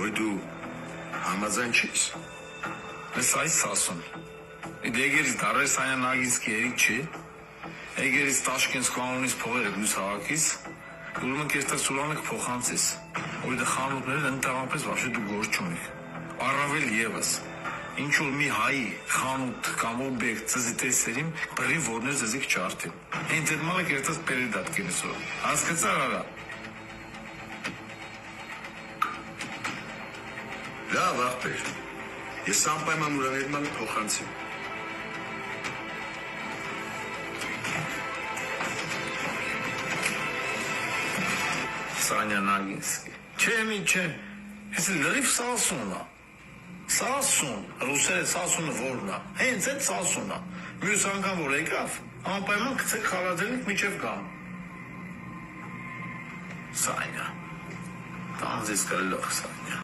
Ոյ դու համաձայն չես։ Ես այս ասում։ Դեգերից դարեր Սանյան Նագինսկի երիկ չի։ Էգերից Տաշկենտ կանոնից փողերը դուս հավաքից։ Ուրեմն կերտա սուրանը կփոխանցես։ Որ դա խանութները ընտանապես վաշե դու գործ չունես։ Առավել եւս։ Ինչ որ մի հայի խանութ կամ օբյեկտ ծզի տեսերին բռի որներ զզիկ չարթին։ Հենց այդ մալը կերտած պերեդատ կենսո։ Հասկացա արա։ Լավ աղբեր։ Ես անպայման ուրաներ մանը փոխանցեմ։ Սանյան Նագինսկի։ Չէ։ Ես լրիվ Սասունն է։ Սասուն, ռուսերը Սասունը որն է։ Հենց այդ Սասունն է։ Մյուս անգամ որ եկավ, անպայման գցեք խալաթելիք միջև կամ։ Սանյա։ Տանձից կլող Սանյա։